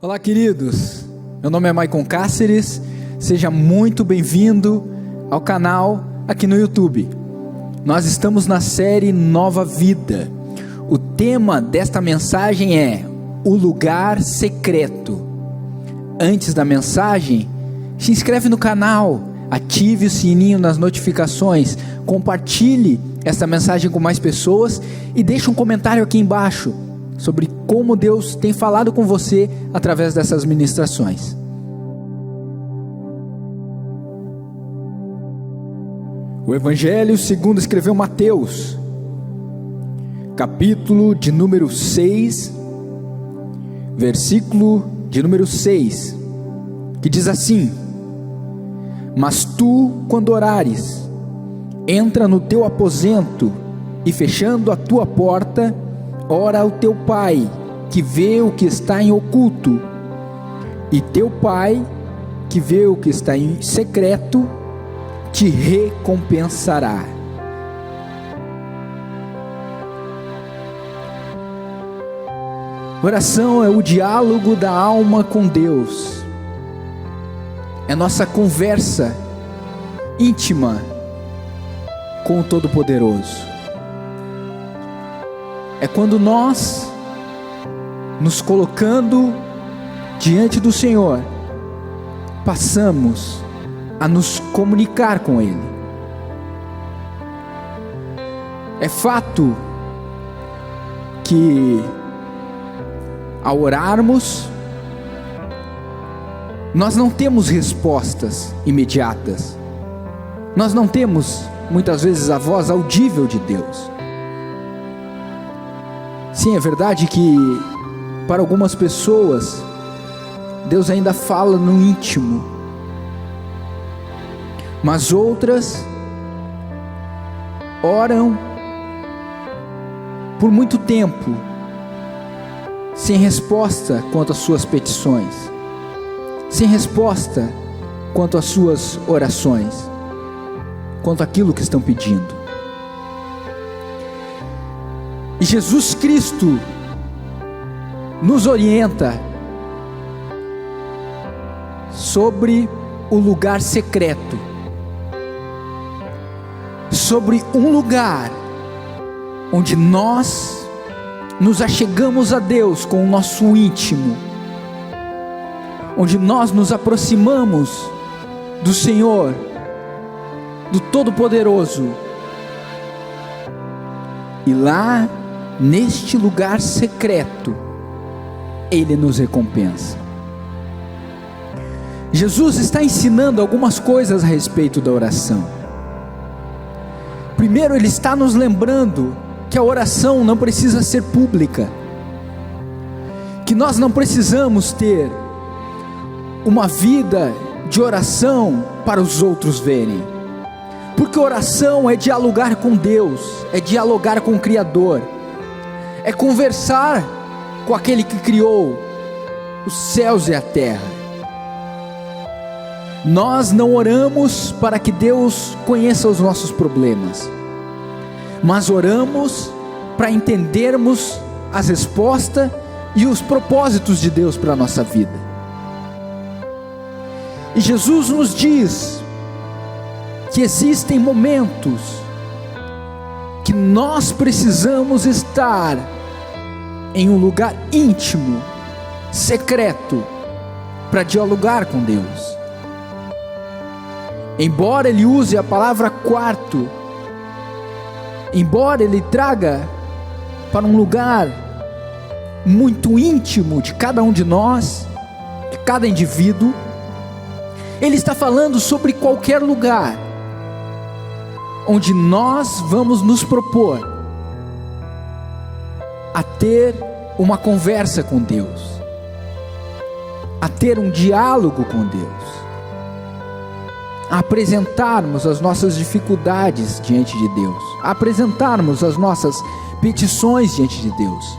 Olá, queridos, meu nome é Maicon Cáceres, seja muito bem-vindo ao canal aqui no YouTube. Nós estamos na série Nova Vida. O tema desta mensagem é o lugar secreto. Antes da mensagem, se inscreve no canal, ative o sininho nas notificações, compartilhe esta mensagem com mais pessoas e deixe um comentário aqui embaixo sobre como Deus tem falado com você através dessas ministrações. O Evangelho segundo escreveu Mateus, capítulo de número 6, versículo de número 6, que diz assim: Mas tu, quando orares, entra no teu aposento e fechando a tua porta, ora ao teu Pai, que vê o que está em oculto, e teu Pai, que vê o que está em secreto, te recompensará. Oração é o diálogo da alma com Deus, é nossa conversa íntima com o Todo-Poderoso. É quando nós, nos colocando diante do Senhor, passamos a nos comunicar com Ele. É fato que, ao orarmos, nós não temos respostas imediatas. Nós não temos, muitas vezes, a voz audível de Deus. Sim, é verdade que para algumas pessoas Deus ainda fala no íntimo, mas outras oram por muito tempo sem resposta quanto às suas petições, sem resposta quanto às suas orações, quanto àquilo que estão pedindo. E Jesus Cristo nos orienta sobre o lugar secreto, sobre um lugar onde nós nos achegamos a Deus com o nosso íntimo, onde nós nos aproximamos do Senhor, do Todo-Poderoso, e lá, neste lugar secreto, Ele nos recompensa. Jesus está ensinando algumas coisas a respeito da oração. Primeiro, Ele está nos lembrando que a oração não precisa ser pública, que nós não precisamos ter uma vida de oração para os outros verem, porque oração é dialogar com Deus, é dialogar com o Criador, é conversar com aquele que criou os céus e a terra. Nós não oramos para que Deus conheça os nossos problemas, mas oramos para entendermos as respostas e os propósitos de Deus para a nossa vida. E Jesus nos diz que existem momentos que nós precisamos estar em um lugar íntimo, secreto, para dialogar com Deus. Embora Ele use a palavra quarto, embora Ele traga para um lugar muito íntimo de cada um de nós, de cada indivíduo, Ele está falando sobre qualquer lugar onde nós vamos nos propor a ter uma conversa com Deus, a ter um diálogo com Deus, a apresentarmos as nossas dificuldades diante de Deus, a apresentarmos as nossas petições diante de Deus.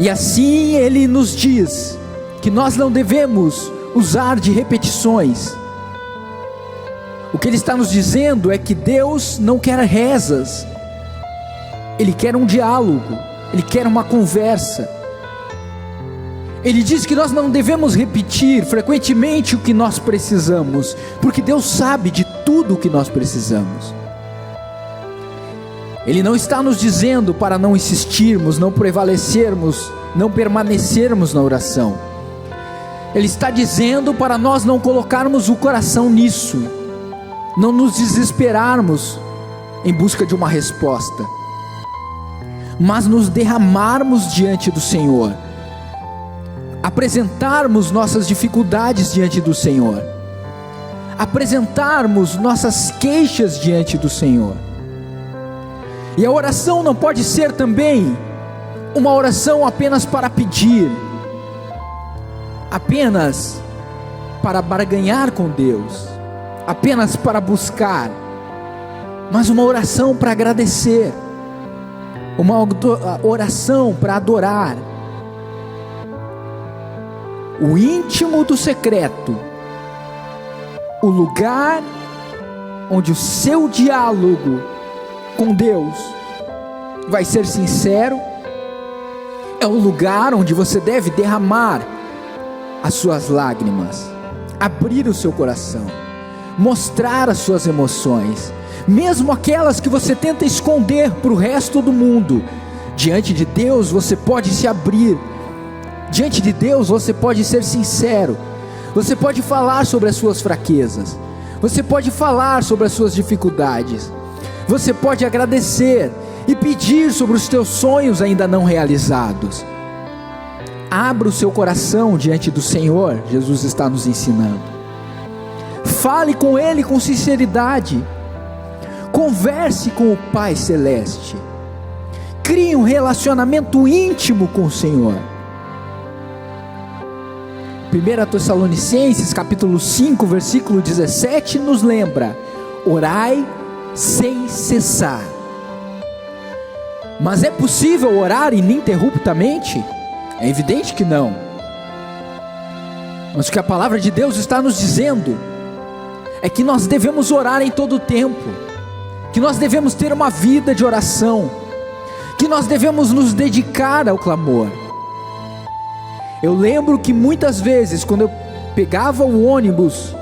E assim Ele nos diz que nós não devemos usar de repetições. O que Ele está nos dizendo é que Deus não quer rezas, Ele quer um diálogo, Ele quer uma conversa. Ele diz que nós não devemos repetir frequentemente o que nós precisamos, porque Deus sabe de tudo o que nós precisamos. Ele não está nos dizendo para não insistirmos, não prevalecermos, não permanecermos na oração. Ele está dizendo para nós não colocarmos o coração nisso, não nos desesperarmos em busca de uma resposta, mas nos derramarmos diante do Senhor, apresentarmos nossas dificuldades diante do Senhor, apresentarmos nossas queixas diante do Senhor. E a oração não pode ser também uma oração apenas para pedir, apenas para barganhar com Deus, apenas para buscar, mas uma oração para agradecer, uma oração para adorar. O íntimo do secreto, o lugar onde o seu diálogo com Deus vai ser sincero, é o lugar onde você deve derramar as suas lágrimas, abrir o seu coração, mostrar as suas emoções, mesmo aquelas que você tenta esconder para o resto do mundo. Diante de Deus você pode se abrir, diante de Deus você pode ser sincero, você pode falar sobre as suas fraquezas, você pode falar sobre as suas dificuldades, você pode agradecer e pedir sobre os teus sonhos ainda não realizados. Abra o seu coração diante do Senhor, Jesus está nos ensinando. Fale com Ele com sinceridade, converse com o Pai Celeste, crie um relacionamento íntimo com o Senhor. 1 Tessalonicenses capítulo 5 versículo 17 nos lembra: orai sem cessar. Mas é possível orar ininterruptamente? É evidente que não. Mas o que a palavra de Deus está nos dizendo é que nós devemos orar em todo o tempo, que nós devemos ter uma vida de oração, que nós devemos nos dedicar ao clamor. Eu lembro que muitas vezes, quando eu pegava o ônibus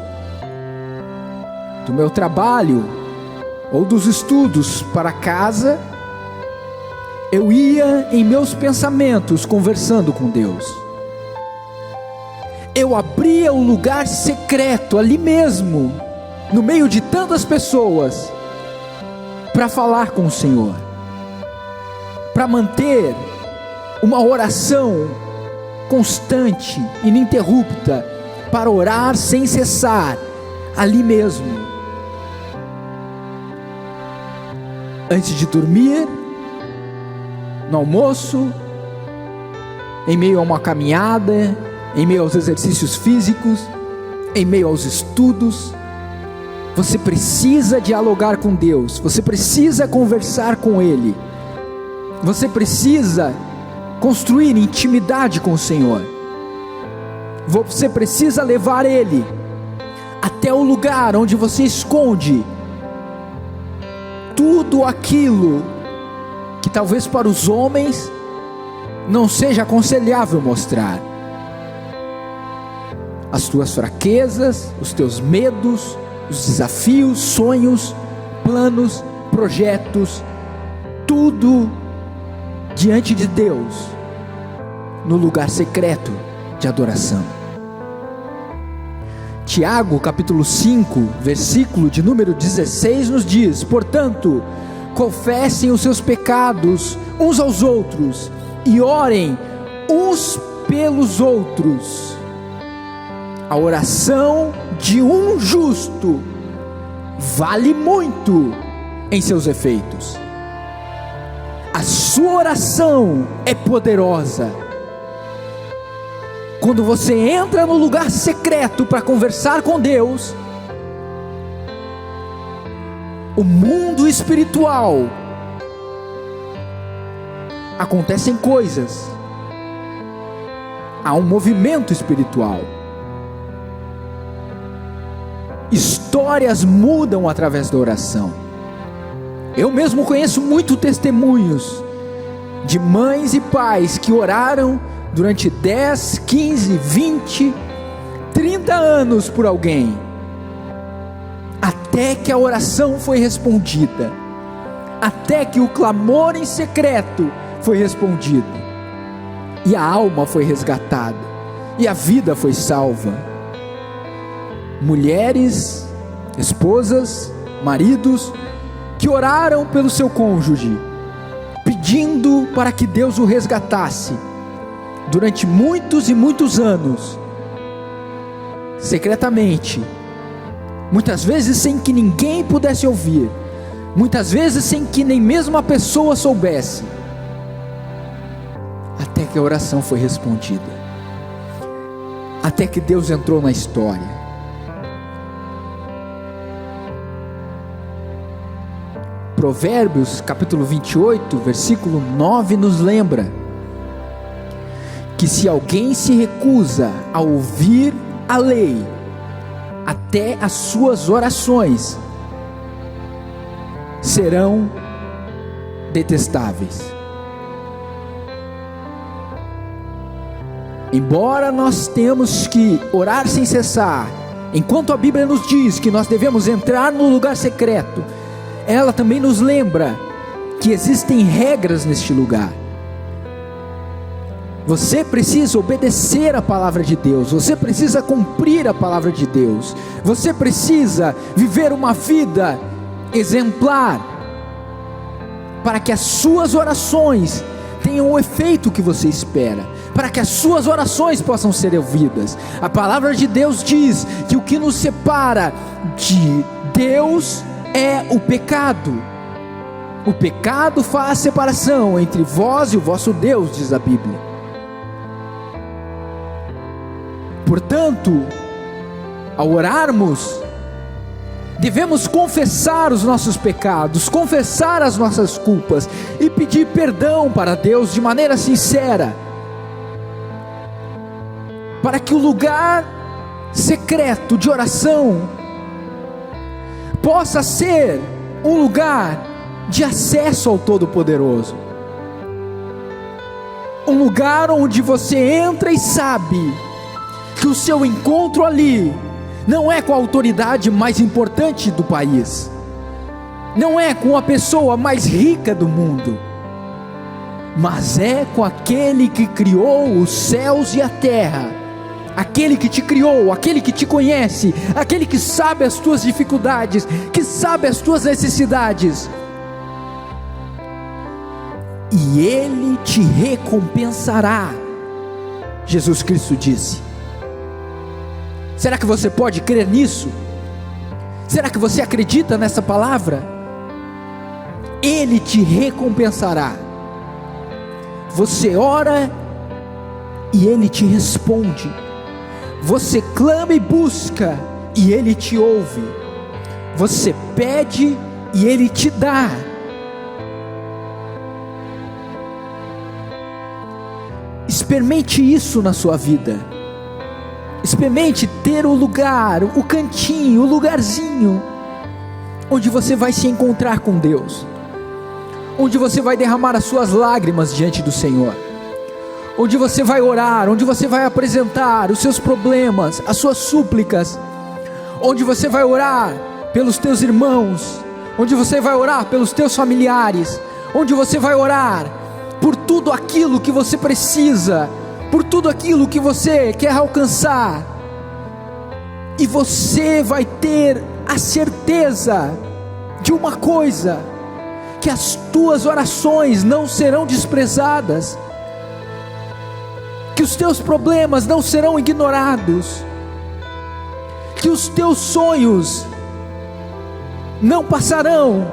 do meu trabalho ou dos estudos para casa, eu ia em meus pensamentos conversando com Deus. Eu abria o lugar secreto ali mesmo, no meio de tantas pessoas, para falar com o Senhor, para manter uma oração constante, ininterrupta, para orar sem cessar, ali mesmo. Antes de dormir, no almoço, em meio a uma caminhada, em meio aos exercícios físicos, em meio aos estudos. Você precisa dialogar com Deus, você precisa conversar com Ele, você precisa construir intimidade com o Senhor, você precisa levar Ele até o lugar onde você esconde tudo aquilo que talvez para os homens não seja aconselhável mostrar. As tuas fraquezas, os teus medos, os desafios, sonhos, planos, projetos, tudo diante de Deus, no lugar secreto de adoração. Tiago capítulo 5, versículo de número 16 nos diz: portanto, confessem os seus pecados uns aos outros e orem uns pelos outros. A oração de um justo vale muito em seus efeitos. A sua oração é poderosa. Quando você entra no lugar secreto para conversar com Deus, o mundo espiritual, acontecem coisas, há um movimento espiritual, histórias mudam através da oração. Eu mesmo conheço muitos testemunhos de mães e pais que oraram durante 10, 15, 20, 30 anos por alguém, até que a oração foi respondida, até que o clamor em secreto foi respondido, e a alma foi resgatada, e a vida foi salva. Mulheres, esposas, maridos, que oraram pelo seu cônjuge, pedindo para que Deus o resgatasse, durante muitos e muitos anos, secretamente, muitas vezes sem que ninguém pudesse ouvir, muitas vezes sem que nem mesmo a pessoa soubesse, até que a oração foi respondida, até que Deus entrou na história. Provérbios capítulo 28, versículo 9 nos lembra que se alguém se recusa a ouvir a lei, até as suas orações serão detestáveis. Embora nós tenhamos que orar sem cessar, enquanto a Bíblia nos diz que nós devemos entrar no lugar secreto, ela também nos lembra que existem regras neste lugar. Você precisa obedecer a palavra de Deus, você precisa cumprir a palavra de Deus, você precisa viver uma vida exemplar, para que as suas orações tenham o efeito que você espera, para que as suas orações possam ser ouvidas. A palavra de Deus diz que o que nos separa de Deus é o pecado. O pecado faz separação entre vós e o vosso Deus, diz a Bíblia. Portanto, ao orarmos, devemos confessar os nossos pecados, confessar as nossas culpas e pedir perdão para Deus de maneira sincera, para que o lugar secreto de oração possa ser um lugar de acesso ao Todo-Poderoso, um lugar onde você entra e sabe que o seu encontro ali não é com a autoridade mais importante do país, não é com a pessoa mais rica do mundo, mas é com aquele que criou os céus e a terra, aquele que te criou, aquele que te conhece, aquele que sabe as tuas dificuldades, que sabe as tuas necessidades, e Ele te recompensará. Jesus Cristo disse. Será que você pode crer nisso? Será que você acredita nessa palavra? Ele te recompensará. Você ora e Ele te responde. Você clama e busca e Ele te ouve. Você pede e Ele te dá. Experimente isso na sua vida. Experimente ter o lugar, o cantinho, o lugarzinho onde você vai se encontrar com Deus, onde você vai derramar as suas lágrimas diante do Senhor, onde você vai orar, onde você vai apresentar os seus problemas, as suas súplicas, onde você vai orar pelos teus irmãos, onde você vai orar pelos teus familiares, onde você vai orar por tudo aquilo que você precisa, por tudo aquilo que você quer alcançar, e você vai ter a certeza de uma coisa, que as tuas orações não serão desprezadas, que os teus problemas não serão ignorados, que os teus sonhos não passarão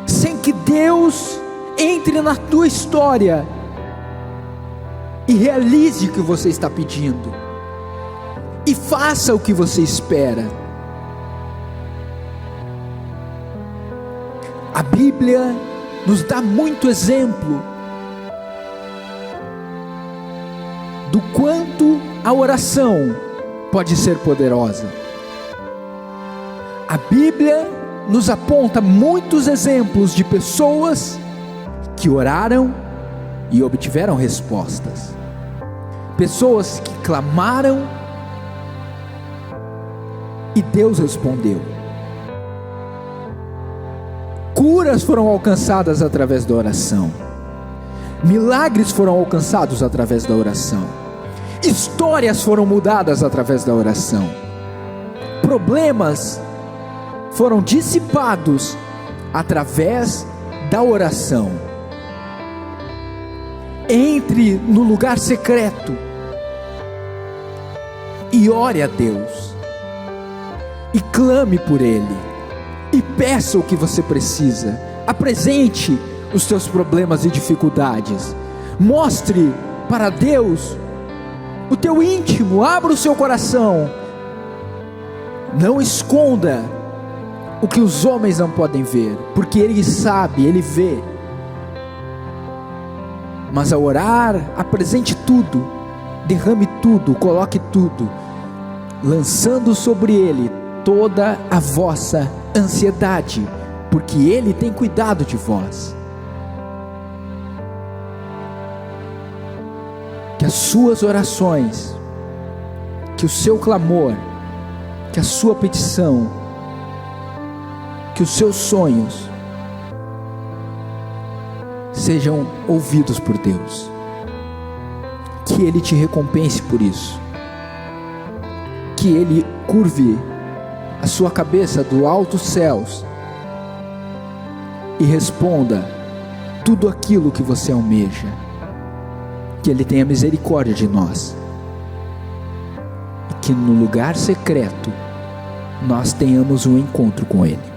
sem que Deus entre na tua história e realize o que você está pedindo, e faça o que você espera. A Bíblia nos dá muito exemplo do quanto a oração pode ser poderosa. A Bíblia nos aponta muitos exemplos de pessoas que oraram e obtiveram respostas. Pessoas que clamaram e Deus respondeu. Curas foram alcançadas através da oração. Milagres foram alcançados através da oração. Histórias foram mudadas através da oração. Problemas foram dissipados através da oração. Entre no lugar secreto e ore a Deus, e clame por Ele, e peça o que você precisa. Apresente os seus problemas e dificuldades. Mostre para Deus o teu íntimo. Abra o seu coração. Não esconda o que os homens não podem ver, porque Ele sabe, Ele vê. Mas ao orar, apresente tudo, derrame tudo, coloque tudo, lançando sobre Ele toda a vossa ansiedade, porque Ele tem cuidado de vós. Que as suas orações, que o seu clamor, que a sua petição, que os seus sonhos sejam ouvidos por Deus, que Ele te recompense por isso, que Ele curve a sua cabeça do altos céus e responda tudo aquilo que você almeja, que Ele tenha misericórdia de nós, e que no lugar secreto nós tenhamos um encontro com Ele.